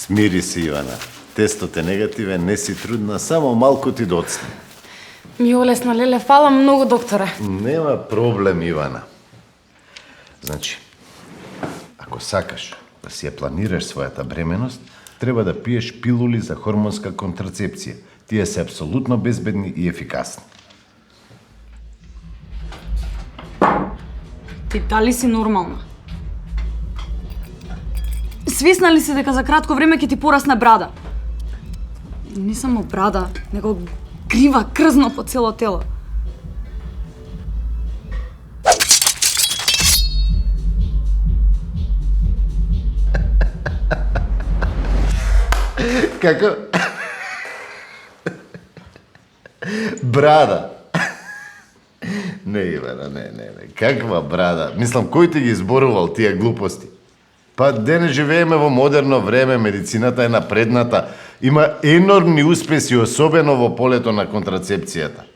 Смири се, Ивана. Тестот е негативен, не си трудна, само малку ти доцне. Ми олесна, леле, фала многу, докторе. Нема проблем, Ивана. Значи, ако сакаш да си ја планираш својата бременост, треба да пиеш пилули за хормонска контрацепција. Тие се апсолутно безбедни и ефикасни. Ти дали си нормална? Свесна ли си дека за кратко време ќе ти порасне брада? Не само брада, него грива крзно по цело тело. Како? Брада. Не, Ивана, не. Каква брада? Мислам, кој ти ги изборувал тие глупости? Па дене живееме во модерно време, медицината е напредната, има енормни успеси, особено во полето на контрацепцијата.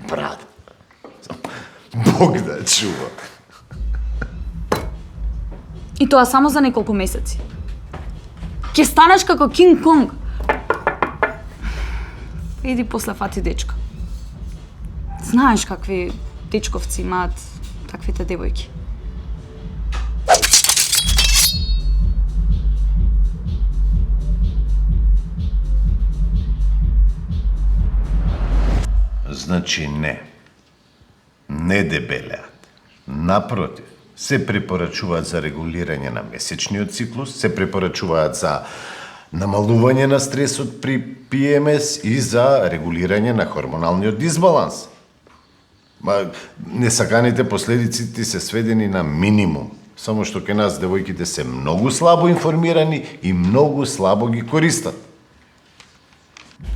Брада. Бог да чува. И тоа само за неколку месеци. Ќе станеш како Кинг Конг. Иди после фати дечка. Знаеш какви дечковци имаат таквите девојки. Значи не дебелеат. Напротив, се препорачуваат за регулирање на месечниот циклус, се препорачуваат за намалување на стресот при ПМС и за регулирање на хормоналниот дисбаланс. Несаканите последици ти се сведени на минимум, само што кај нас девојките се многу слабо информирани и многу слабо ги користат.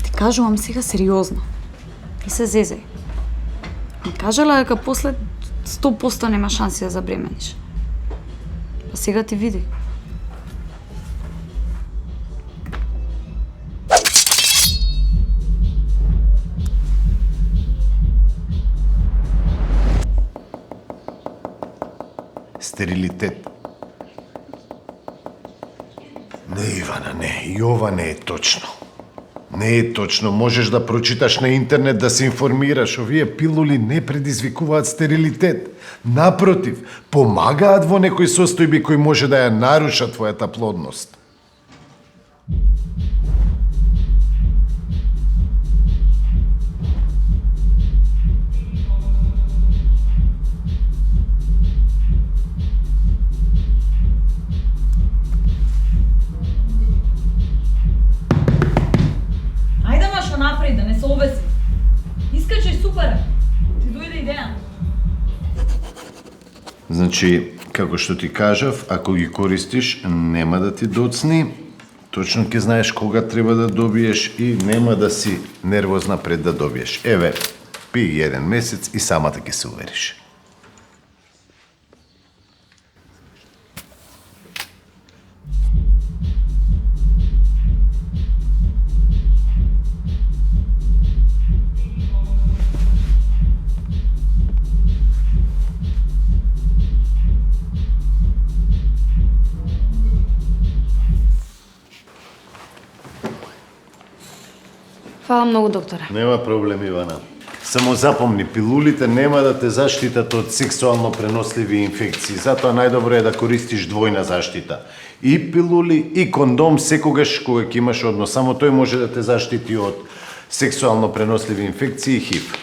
Ти кажувам сега сериозно. И се зезеј. Ми кажала дека после 100% нема шанси да забремениш. Па сега ти види. Стерилитет. Не, Ивана, не. И ова не е точно. Не е точно. Можеш да прочиташ на интернет, да се информираш. Овие пилули не предизвикуваат стерилитет. Напротив, помагаат во некои состојби кои може да ја нарушат твојата плодност. Напред, да не се обеси. Искачај супер. Ти дојде идеја. Значи, како што ти кажав, ако ги користиш, нема да ти доцни. Точно ќе знаеш кога треба да добиеш и нема да си нервозна пред да добиеш. Еве, пи 1 месец и самата ќе се увериш. Фала многу, докторе. Нема проблем, Ивана. Само запомни, пилулите нема да те заштитат од сексуално преносливи инфекции. Затоа најдобро е да користиш двојна заштита. И пилули, и кондом секогаш кога ќе имаш однос. Само тој може да те заштити од сексуално преносливи инфекции и ХИВ.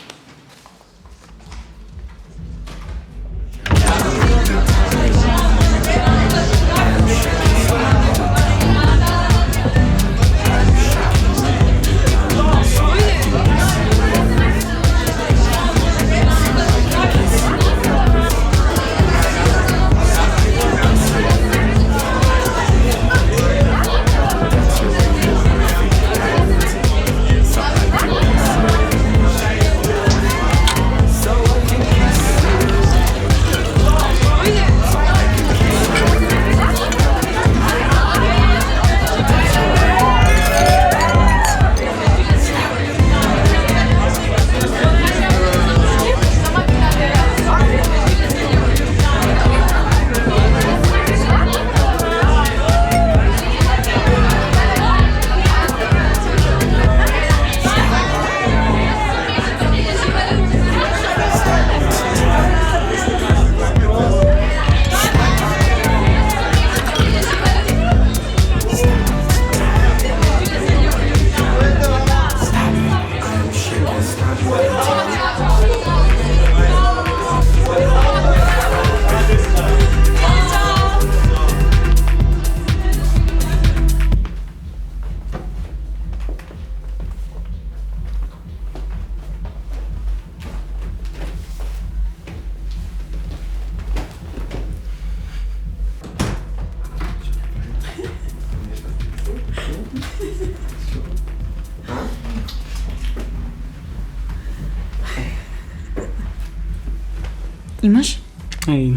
Имаш? Еј,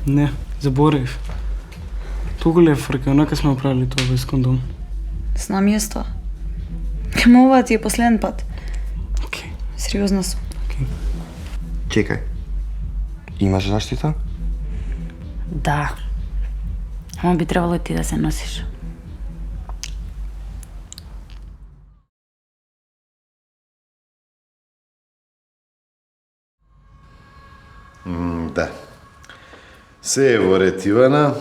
не, заборавив. Толку ли е фрка, онака сме правили тоа без кондом. Знам и тоа. Камо ова ти е последен пат. Океј. Сериозна сум. Чекај. Имаш заштита? Да. Ама би требало и ти да се носиш. Да. Се е во ред, Ивана.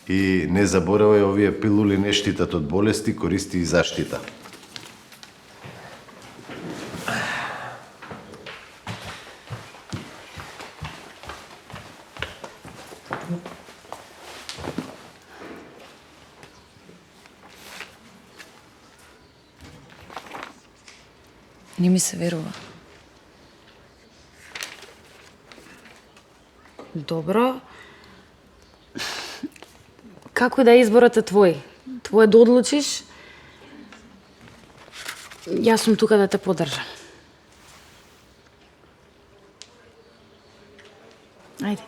И не заборавај, овие пилули не штитат од болести, користи и заштита. Не ми се верува. Добро. Како да е изборот е твој? Твој да одлучиш. Јас сум тука да те поддржам. Ајде.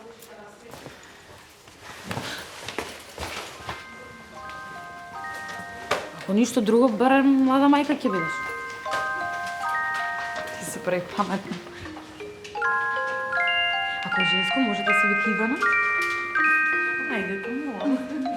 Ако ништо друго, барем млада мајка ќе бидеш. Ти се прави паметна. Ако е женско, може да се вика Ивана. Ајде, помола.